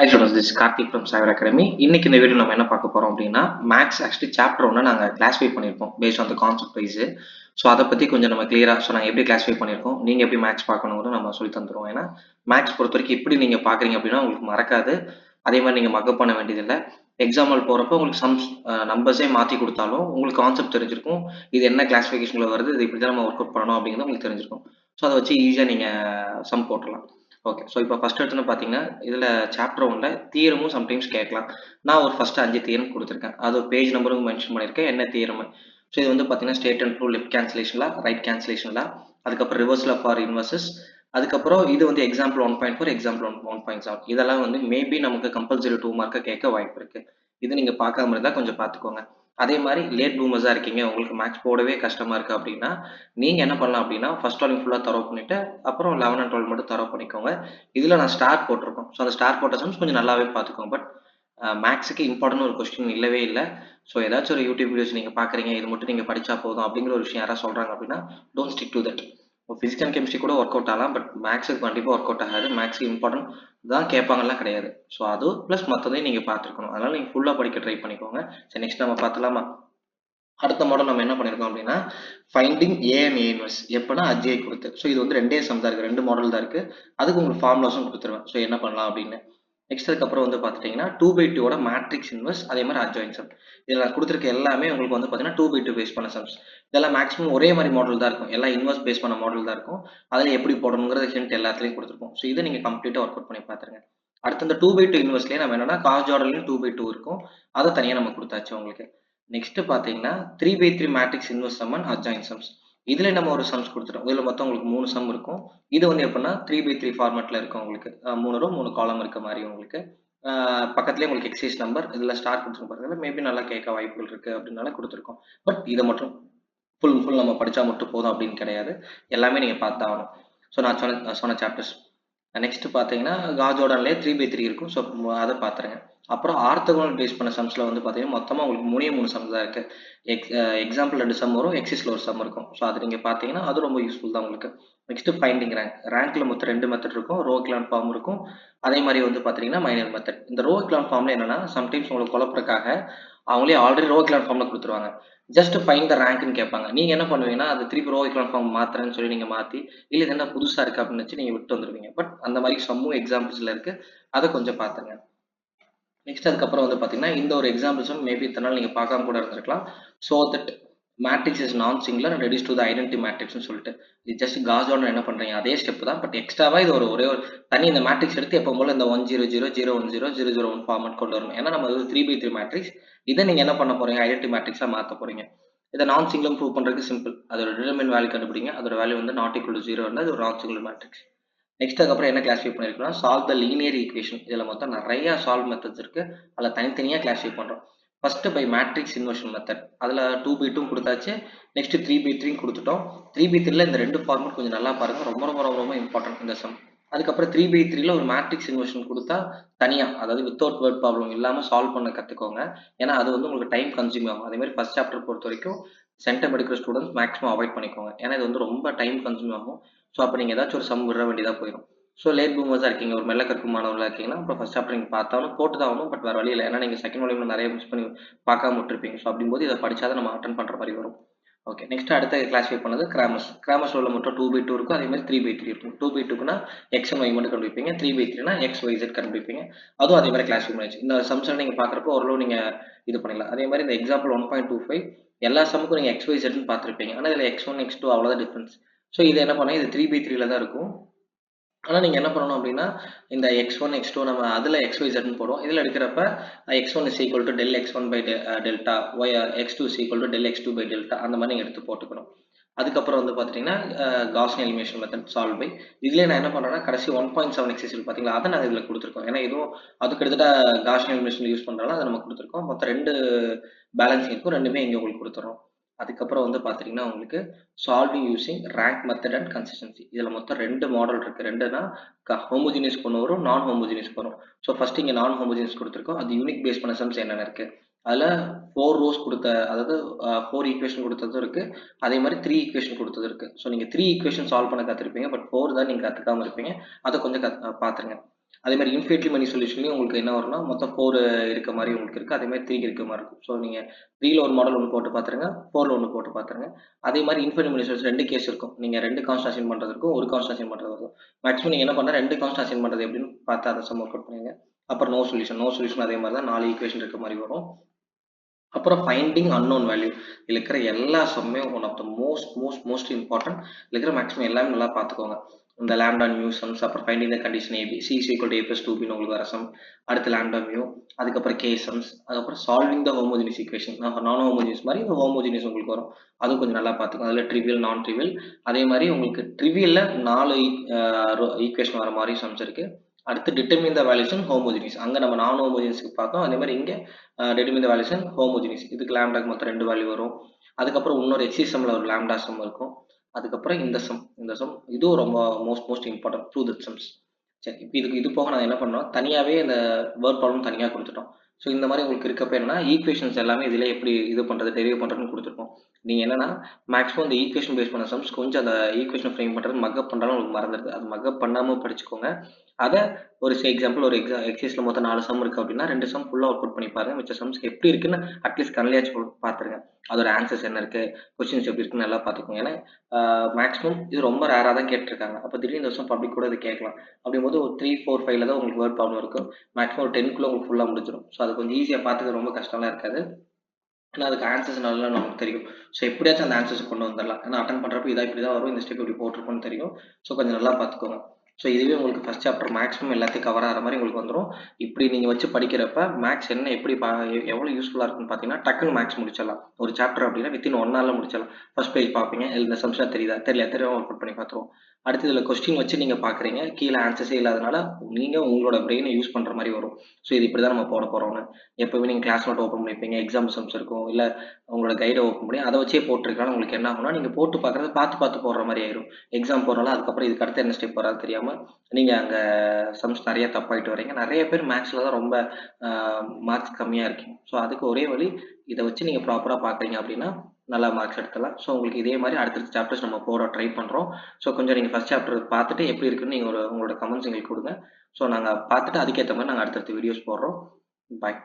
Hi students, this is Karthik from Cyber Academy. இன்னைக்கு இந்த video நம்ம என்ன பார்க்க போறோம் அப்படின்னா மேக்ஸ் ஆக்சுவலி சாப்டர் ஒன்று நாங்கள் கிளாஸிஃபை பண்ணியிருப்போம் based on the concept wise. So அதை பற்றி கொஞ்சம் நம்ம கிளியராக ஸோ நாங்கள் எப்படி கிளாஸிஃபை பண்ணியிருக்கோம், நீங்கள் எப்படி மேக்ஸ் பார்க்கணுங்கிறது நம்ம சொல்லி தந்துடுவோம். ஏன்னா மேக்ஸ் பொறுத்த வரைக்கும் எப்படி நீங்கள் பார்க்குறீங்க அப்படின்னா உங்களுக்கு மறக்காது. அதே மாதிரி நீங்கள் மக்கப் பண்ண வேண்டியதில்லை. எக்ஸாம்பிள் போகிறப்போ உங்களுக்கு சம்ஸ் நம்பர்ஸே மாற்றி கொடுத்தாலும் உங்களுக்கு கான்செப்ட் தெரிஞ்சிருக்கும். இது என்ன கிளாஸிஃபிகேஷனில் வருது, இது இப்படி தான் நம்ம ஒர்க் அவுட் பண்ணணும் அப்படிங்கிறது உங்களுக்கு தெரிஞ்சிருக்கும். ஸோ அதை வச்சு ஈஸியாக நீங்கள் சம் போட்டுடலாம். ஓகே. ஸோ இப்போ ஃபர்ஸ்ட் எடுத்துன்னு பார்த்தீங்கன்னா இதில் சாப்டர் ஒன்றில் தியரமும் சம்டைம்ஸ் கேட்கலாம். நான் ஒரு ஃபர்ஸ்ட் 5 தியரம் கொடுத்துருக்கேன். அது பேஜ் நம்பரும் மென்ஷன் பண்ணியிருக்கேன் என்ன தியரம். ஸோ இது வந்து பார்த்தீங்கன்னா ஸ்டேட் அண்ட் ட்ரூ லெஃப்ட் கேன்சலேஷன்ல, ரைட் கேன்சலேஷன்ல, அதுக்கப்புறம் ரிவர்ஸில் ஃபார் இன்வர்சஸ், அதுக்கப்புறம் இது வந்து எக்ஸாம்பிள் 1.4, எக்ஸாம்பிள் 1.7. இதெல்லாம் வந்து மேபி நமக்கு கம்பல்சரி 2 மார்க்கை கேட்க வாய்ப்பு இருக்கு. இது நீங்கள் பார்க்காம இருந்தால் கொஞ்சம் பார்த்துக்கோங்க. அதே மாதிரி லேட் ப்ளூமர்ஸாக இருக்கீங்க, உங்களுக்கு மேக்ஸ் போடவே கஷ்டமாக இருக்குது அப்படின்னா நீங்கள் என்ன பண்ணலாம் அப்படின்னா ஃபர்ஸ்ட் ஒன் ஃபுல்லாக தரவு பண்ணிவிட்டு அப்புறம் 11 and 12 மட்டும் தரவு பண்ணிக்கோங்க. இதில் நான் ஸ்டார் போட்டிருக்கோம். ஸோ அந்த ஸ்டார் போட்ட சம்ஸ் கொஞ்சம் நல்லாவே பார்த்துக்கோங்க. பட் மேக்ஸுக்கு இம்பார்ட்டன்ட் ஒரு கொஸ்டின் இல்லவே இல்லை. ஸோ ஏதாச்சும் ஒரு யூடியூப் வீடியோஸ் நீங்கள் பார்க்குறீங்க, இது மட்டும் நீங்கள் படித்தா போதும் அப்படிங்கிற ஒரு விஷயம் யாராவது சொல்கிறாங்க அப்படின்னா don't stick to that. Physics and chemistry கூட ஒர்க் அவுட் ஆகலாம், பட் மேக்ஸுக்கு கண்டிப்பாக ஒர்க் அவுட் ஆகாது. மேக்ஸுக்கு இம்பார்ட்டன்ட் தான் கேட்பாங்கலாம் கிடையாது. ஸோ அது ப்ளஸ் மற்றதையும் நீங்கள் பார்த்துருக்கணும். அதனால் நீங்கள் ஃபுல்லாக படிக்க ட்ரை பண்ணிக்கோங்க. சரி, நெக்ஸ்ட் நம்ம பார்த்துலாமா? அடுத்த மாடல் நம்ம என்ன பண்ணியிருக்கோம் அப்படின்னா finding A and A inverse எப்போனா அஜ்ஐ கொடுத்து. ஸோ இது வந்து ரெண்டே சம் தான் இருக்குது, 2 மாடல் தான் இருக்குது. அதுக்கு உங்களுக்கு ஃபார்முலாஸும் கொடுத்துருவேன். ஸோ என்ன பண்ணலாம் அப்படின்னு நெக்ஸ்ட் அதுக்கப்புறம் வந்து பார்த்துட்டிங்கன்னா 2/2 மேட்ரிக்ஸ் இன்வெர்ஸ், அதே மாதிரி அட்ஜாயின் சம். இதில் நான் கொடுத்துருக்க எல்லாமே உங்களுக்கு வந்து பார்த்தீங்கன்னா 2/2 பேஸ் பண்ண சம்ஸ். இதெல்லாம் மேக்ஸிமம் ஒரே மாதிரி மாடல் தான் இருக்கும், எல்லாம் இன்வெர்ஸ் பேஸ் பண்ண மாடல் தான் இருக்கும். அதில் எப்படி போடணுங்கிறது ஹிண்ட் எல்லாத்துலேயும் கொடுத்துருப்போம். ஸோ இதை நீங்கள் கம்ப்ளீட்டாக ஒர்க் அவுட் பண்ணி பார்த்துருங்க. அடுத்து இந்த 2/2 இன்வெர்ஸ்லேயே நம்ம என்னன்னா காஸ் ஜார்டன்லையும் 2/2 இருக்கும், அதை தனியாக நம்ம கொடுத்தாச்சு உங்களுக்கு. நெக்ஸ்ட் பார்த்தீங்கன்னா 3/3 matrix inverse sum and adjoint sums. இதில் நம்ம ஒரு சம்ஸ் கொடுத்துட்டோம். இதில் மொத்தம் உங்களுக்கு 3 சம் இருக்கும். இது வந்து எப்படின்னா 3/3 ஃபார்மேட்டில் இருக்கும் உங்களுக்கு. 3 ரோ 3 காலம் இருக்க மாதிரி உங்களுக்கு. பக்கத்துலேயே உங்களுக்கு எக்ஸைஸ் நம்பர் இதில் ஸ்டார் கொடுத்துருக்க பாருங்க. மேபி நல்லா கேட்க வாய்ப்புகள் இருக்குது அப்படின்னால கொடுத்துருக்கோம். பட் இதை மட்டும் ஃபுல் நம்ம படித்தா மட்டும் போதும் அப்படின்னு கிடையாது. எல்லாமே நீங்கள் பார்த்து ஆகணும். ஸோ நான் சொன்ன சாப்டர்ஸ் நெக்ஸ்ட் பார்த்தீங்கன்னா காஜோடன்லேயே 3/3 இருக்கும். ஸோ அதை பார்த்துருங்க. அப்புறம் ஆர்த்தோகனல் பேஸ் பண்ண சம்ஸில் வந்து பார்த்தீங்கன்னா மொத்தமாக உங்களுக்கு 3 சம் தான் இருக்குது. எக்ஸாம்பிள் 2 சம் வரும், எக்ஸிஸில் ஒரு சம் இருக்கும். ஸோ அது நீங்கள் பார்த்தீங்கன்னா அது ரொம்ப யூஸ்ஃபுல் தான் உங்களுக்கு. நெக்ஸ்ட் ஃபைண்டிங் ரேங்க்ல மொத்தம் 2 மெத்தட் இருக்கும். ரோ எக்லான் ஃபார்ம் இருக்கும், அதே மாதிரி வந்து பார்த்தீங்கன்னா மைனர் மெத்தட். இந்த ரோ எக்லான் ஃபார்மில் என்னன்னா சம்டைம்ஸ் உங்களுக்கு குழப்பறதுக்காக அவங்களே ஆல்ரெடி ரோ எக்லான் ஃபார்மில் கொடுத்துருவாங்க. ஜஸ்ட் ஃபைண்ட் த ரேங்க்னு கேட்பாங்க. நீங்கள் என்ன பண்ணுவீங்கன்னா அது திருப்பி ரோ எக்லான் ஃபார்ம் மாத்துறேன்னு சொல்லி நீங்கள் மாற்றி இல்லை இது என்ன புதுசாக இருக்குது அப்படின்னு வச்சு நீங்கள் விட்டு வந்துடுவீங்க. பட் அந்த மாதிரி சம்மும் எக்ஸாம்பிள்ஸில் இருக்குது, அதை கொஞ்சம் பார்த்துங்க. நெக்ஸ்ட் அதுக்கப்புறம் வந்து பார்த்தீங்கன்னா இந்த ஒரு எக்ஸாம்பிள்ஸும் மேபி இத்தனை நாள் நீங்கள் பார்க்காம கூட இருந்திருக்கலாம். So that matrix is non singular and reduce to the identity மேட்ரிக்ஸ்னு சொல்லிட்டு இது ஜஸ்ட் காஸ் என்ன பண்ணுறீங்க அதே ஸ்டெப் தான். பட் எக்ஸ்ட்ராவாக இது ஒரே ஒரு தனி இந்த மேட்ரிக்ஸ் எடுத்து எப்போ போல இந்த 100 010 001 ஃபார்மேட் கொண்டு வரணும். ஏன்னா நம்ம 3/3 மேட்ரிக்ஸ். இதை நீங்கள் என்ன பண்ண போறீங்க ஐடென்டி மேட்ரிக்ஸாக மாற்ற போறீங்க. இதை நான் சிங்குலர் ப்ரூவ் பண்ணுறதுக்கு சிம்பிள். அதோட டிட்டர்மினன்ட் வேல்யூ கண்டுபிடிங்க. அதோட வேல்யூ வந்து நாட் ஈக்குவல் டு 0 இருந்தால் அது ஒரு நான் சிங்குலர் மேட்ரிக்ஸ். நெக்ஸ்ட் அதுக்கப்புறம் என்ன கிளாஸிஃபை பண்ணியிருக்கோம்னா சால்வ் த லீனியர் ஈக்குவேஷன். இதில் மொத்தம் நிறைய சால்வ் மெத்தட்ஸ் இருக்குது. அதில் தனித்தனியாக கிளாஸிஃபை பண்ணுறோம். First by matrix inversion method. அதில் 2/2 கொடுத்தாச்சு. நெக்ஸ்ட் 3/3 கொடுத்துட்டோம். 3/3ல இந்த 2 ஃபார்மேட் கொஞ்சம் நல்லா பாருங்க, ரொம்ப ரொம்ப ரொம்ப ரொம்ப இம்பார்ட்டன்ட் இந்த சம். அதுக்கப்புறம் 3/3ல ஒரு மேட்ரிக்ஸ் இன்வர்ஷன் கொடுத்தா தனியாக, அதாவது வித்தவுட் வேர்ட் ப்ராப்ளம் இல்லாமல் சால்வ் பண்ண கற்றுக்கோங்க. ஏன்னா அது வந்து உங்களுக்கு டைம் கன்சியூம் ஆகும். அதே மாதிரி ஃபர்ஸ்ட் சாப்டர் பொறுத்த வரைக்கும் சென்டம் எடுக்கிற ஸ்டூடெண்ட்ஸ் மேக்ஸிமம் அவாய்ட் பண்ணிக்கோங்க. ஏன்னா இது வந்து ரொம்ப டைம் கன்சியூம் ஆகும். ஸோ அப்போ நீங்கள் ஏதாச்சும் ஒரு சம் விட வேண்டியதாக போயிடும். ஸோ லேட் பூமர்ஸாக இருக்கீங்க, ஒரு மெல்ல கற்கும் மாணவர்களாக இருக்கீங்கன்னா அப்புறம் ஃபர்ஸ்ட் சாப்டர் நீங்கள் பார்த்தாலும் போட்டு தான் ஆகணும். பட் வேறு வழி இல்லை. ஏன்னா நீங்கள் செகண்ட் வால்யூமில் நிறைய மிஸ் பண்ணி பார்க்காம விட்டுருப்பீங்க. ஸோ அப்படிங்கும்போது இதை படித்தா தான் நம்ம அட்டன் பண்ணுற மாதிரி வரும். ஓகே. நெக்ஸ்ட் அடுத்த கிளாஸிஃபை பண்ணது கிராமர்ஸ் உள்ள மட்டும் 2/2 இருக்கும், அதே மாதிரி 3/3 இருக்கும். 2/2க்குனா எக்ஸ் அண்ட் ஒய் மட்டும் கண்டுபிடிப்பீங்க, 3/3னா எக்ஸ் ஒய் இசட் கண்டுபிடிப்பீங்க. அதுவும் அதே மாதிரி கிளாஸிஃபை பண்ணிச்சு. இந்த சம்ஸில் நீங்கள் பார்க்குறப்போ ஓரளவு நீங்கள் இது பண்ணிக்கலாம். அதே மாதிரி இந்த எக்ஸாம்பிள் 1.25 எல்லா சம்முக்கும் நீங்கள் எக்ஸ் ஒய் இசட்னு பார்த்துருப்பீங்க. ஆனால் இதில் X1 X2 அவ்வளோதான் டிஃப்ரென்ஸ். ஸோ இது என்ன பண்ணால் இது 3/3ல தான் இருக்கும். ஆனால் நீங்கள் என்ன பண்ணணும் அப்படின்னா இந்த X1 X2 நம்ம அதில் XYZன்னு போடுவோம். இதில் எடுக்கிறப்ப X1 is equal to del X1 by delta, X2 is equal to del X2 by delta, அந்த மாதிரி நீங்கள் எடுத்து போட்டுக்கணும். அதுக்கப்புறம் வந்து பார்த்தீங்கன்னா Gaussian elimination method solve by. இதுலேயே நான் என்ன பண்ணுறேன்னா கடைசி 1.7 எக்ஸசைஸ் பார்த்தீங்களா, அதை நான் இதில் கொடுத்துருக்கோம். ஏன்னா இதுவும் அதுக்கு கிட்டத்தட்ட காஸியன் எலிமினேஷன் யூஸ் பண்ணுறாலும் அதை நம்ம கொடுத்துருக்கோம். மொத்தம் 2 பேலன்சிங் இருக்கும், ரெண்டுமே இங்கே உங்களுக்கு கொடுத்துறோம். அதுக்கப்புறம் வந்து பார்த்தீங்கன்னா உங்களுக்கு solving using rank method and consistency. இதில் மொத்தம் 2 மாடல் இருக்குது. ரெண்டுனா ஹோமோஜினியஸ் கொண்டு வரும், நான் ஹோமோஜினியஸ் வரும். ஸோ ஃபர்ஸ்ட் இங்கே நான் ஹோமோஜினியஸ் கொடுத்துருக்கோம். அது யூனிக் பேஸ் பண்ண சம்ஸ் என்னென்ன இருக்குது. அதில் 4 ரோஸ் கொடுத்த, அதாவது 4 ஈக்குவேஷன் கொடுத்ததும் இருக்குது, அதே மாதிரி 3 ஈக்குவேஷன் கொடுத்தது இருக்குது. ஸோ நீங்கள் 3 ஈக்குவேஷன் சால்வ் பண்ண கற்றுருப்பீங்க, பட் 4 தான் நீங்கள் கற்றுக்காமல் இருப்பீங்க. அதை கொஞ்சம் பார்த்துருங்க. அதே மாதிரி இன்ஃபினிட்லி மெனி சொல்யூஷன்லையும் உங்களுக்கு என்ன வரும்னா மொத்தம் 4 இருக்க மாதிரி உங்களுக்கு இருக்குது. அதே மாதிரி 3 இருக்க மாதிரி இருக்கும். ஸோ நீங்கள் 3ல ஒரு மாடல் ஒன்று போட்டு பார்த்துருங்க, 4ல ஒன்று போட்டு பார்த்துருங்க. அதே மாதிரி இன்ஃபினிட் மெனி சொல்யூஷன் 2 கேஸ் இருக்கும். நீங்கள் 2 கான்ஸ்ட் அசைன் பண்ணுறது இருக்கும், ஒரு கான்ஸ்ட் அசைன் பண்ணுறது இருக்கும். மேக்ஸிமம் நீங்கள் என்ன பண்ணால் 2 கான்ஸ்ட் அசைன் பண்ணுறது எப்படின்னு பார்த்து அதை சம் ஒர்க் அவுட் பண்ணுங்க. அப்புறம் நோ சொல்யூஷன் அதே மாதிரி தான் 4 ஈக்குவேஷன் இருக்க மாதிரி வரும். அப்புறம் ஃபைண்டிங் அன்னோன் வேல்யூ. இதில் இருக்கிற எல்லா சம்மே one of the most important. இதில் இருக்கிற மேக்ஸிமம் எல்லாமே நல்லா பார்த்துக்கோங்க. இந்த லேம்டா நியூ சம்ஸ், அப்புறம் finding the condition AB C is equal to A plus 2பின்னு உங்களுக்கு வர சம், அடுத்து லேம்டா மியூ, அதுக்கப்புறம் கே சம்ஸ், அதுக்கப்புறம் solving the homogeneous equation. Non homogeneous மாதிரி இந்த ஹோமோஜினியஸ் உங்களுக்கு வரும். அதுவும் கொஞ்சம் நல்லா பார்த்துக்கோங்க. அதில் ட்ரிவியல், நான் ட்ரிவியல், அதே மாதிரி உங்களுக்கு ட்ரிவியலில் 4 ஈக்குவேஷன் வர மாதிரி சம்ஸ் இருக்குது. அடுத்து டிட்டர்மின் த வேல்யூஷன் ஹோமோஜினியஸ். அங்கே நம்ம நான் ஹோமோஜினியஸ்க்கு பார்த்தோம். அதே மாதிரி இங்கே டிட்டர்மின் த வேல்யூஷன் ஹோமோஜினியஸ். இதுக்கு லேம்டாக்கு மொத்தம் 2 வேல்யூ வரும். அதுக்கப்புறம் இன்னொரு எக்ஸிசம்ல ஒரு லேம்டா சம் இருக்கும். அதுக்கப்புறம் இந்த சம் இதுவும் ரொம்ப most important true that sums. சரி, இப்போ இது போக நான் என்ன பண்ணோம், தனியாகவே இந்த வேர்ட் ப்ராப்ளம் தனியாக கொடுத்துட்டோம். ஸோ இந்த மாதிரி உங்களுக்கு இருக்கப்ப என்னன்னா ஈக்குவேஷன்ஸ் எல்லாமே இதில் எப்படி இது பண்ணுறது, டெரிவ் பண்ணுறதுன்னு கொடுத்துருப்போம். நீங்கள் என்னன்னா மேக்ஸிமம் இந்த ஈக்குவேஷன் பேஸ் பண்ண சம்ஸ் கொஞ்சம் அந்த ஈக்குவேஷன் ஃப்ரேம் பண்ணுறது மக்கப் பண்ணுறாலும் உங்களுக்கு மறந்துடுது. அது மக்கப் பண்ணாமல் படிச்சுக்கோங்க. அதை ஒரு எக்ஸாம்பிள் ஒரு எக்ஸைஸ்ல மொத்தம் 4 சம் இருக்கு அப்படின்னா 2 சம் ஃபுல்லாக அவுட் புட் பண்ணி பாருங்க. மிச்ச சம்ஸ் எப்படி இருக்குன்னு அட்லீஸ்ட் கண்ணிலையாச்சும் பார்த்துருங்க. அதோட ஆன்சர்ஸ் என்ன இருக்கு, கொஸ்டின்ஸ் எப்படி இருக்குன்னு நல்லா பார்த்துக்கோங்க. ஏன்னா மேக்ஸிமம் இது ரொம்ப ரேராக தான் கேட்டிருக்காங்க. அப்போ திடீர்னு இந்த வருஷம் பப்ளிக் கூட இது கேட்கலாம். அப்படிங்கும்போது ஒரு 3, 4, 5ல தான் உங்களுக்கு வேர்ட் ப்ராப்ளம் இருக்கும். மேக்ஸிமம் ஒரு 10க்குள்ள உங்களுக்கு ஃபுல்லாக முடிஞ்சிடும். ஸோ அது கொஞ்சம் ஈஸியாக பார்த்துக்க ரொம்ப கஷ்டம்லாம் இருக்காது. ஏன்னா அதுக்கு ஆன்சர்ஸ் நல்லா நமக்கு தெரியும். ஸோ எப்படியாச்சும் அந்த ஆன்சர்ஸ் கொண்டு வந்துடலாம். ஏன்னா அட்டன் பண்ணுறப்ப இதாக இப்படி தான் வரும், இந்த ஸ்டெப் இப்படி போட்டிருக்கோம்னு தெரியும். ஸோ கொஞ்சம் நல்லா பார்த்துக்கோங்க. ஸோ இதுவே உங்களுக்கு ஃபஸ்ட் சாப்டர் மேக்ஸிமம் எல்லாத்தையும் கவர் ஆகிற மாதிரி உங்களுக்கு வந்துடும். இப்படி நீங்கள் வச்சு படிக்கிறப்ப மேக்ஸ் என்ன எப்படி எவ்வளோ யூஸ்ஃபுல்லாக இருக்குன்னு பார்த்தீங்கன்னா டக்குன்னு மேக்ஸ் முடிச்சிடலாம். ஒரு சாப்டர் அப்படின்னா வித்தின் 1 ஹவர்ல முடிச்சிடலாம். ஃபர்ஸ்ட் பேஜ் பார்ப்பீங்க, இந்த சம்ஸ்லாம் தெரியுதா, தெரியும் ஒர்க் அவுட் பண்ணி பார்த்துருவோம். அடுத்து இதில் கொஸ்டின் வச்சு நீங்கள் பார்க்குறீங்க, கீழே ஆன்சர்ஸே இல்லாதனால நீங்கள் உங்களோட பிரெயினை யூஸ் பண்ணுற மாதிரி வரும். ஸோ இது இப்படி தான் நம்ம போட போகிறோம்னு எப்போவுமே நீங்கள் கிளாஸ் நோட் ஓப்பன் பண்ணிப்பீங்க, எக்ஸாம் சம்ஸ் இருக்கும், இல்லை உங்களோட கைடை ஓப்பன் பண்ணி அதை வச்சே போட்டிருக்கலாம். உங்களுக்கு என்ன ஆகும்னா நீங்கள் போட்டு பார்க்குறது பார்த்து போடுற மாதிரி ஆயிரும். எக்ஸாம் போடுறனால அதுக்கப்புறம் இதுக்கு அடுத்து என்ன ஸ்டெப் வராது தெரியாமல் நீங்கள் அங்கே சம்ஸ் நிறைய தப்பாயிட்டு வரீங்க. நிறைய பேர் மேக்ஸில் தான் ரொம்ப மார்க்ஸ் கம்மியாக இருக்கீங்க. ஸோ அதுக்கு ஒரே வழி, இதை வச்சு நீங்கள் ப்ராப்பராக பார்க்குறீங்க அப்படின்னா நல்லா மார்க்ஸ் எடுத்துடலாம். ஸோ உங்களுக்கு இதே மாதிரி அடுத்தடுத்த சாப்டர்ஸ் நம்ம போட ட்ரை பண்ணுறோம். ஸோ கொஞ்சம் நீங்கள் ஃபஸ்ட் சாப்டர் பார்த்துட்டு எப்படி இருக்குன்னு நீங்கள் உங்களோட கமெண்ட்ஸ் எங்களுக்கு கொடுங்க. ஸோ நாங்கள் பார்த்துட்டு அதுக்கேற்ற மாதிரி நாங்கள் அடுத்தடுத்த வீடியோஸ் போடுறோம். பாய்.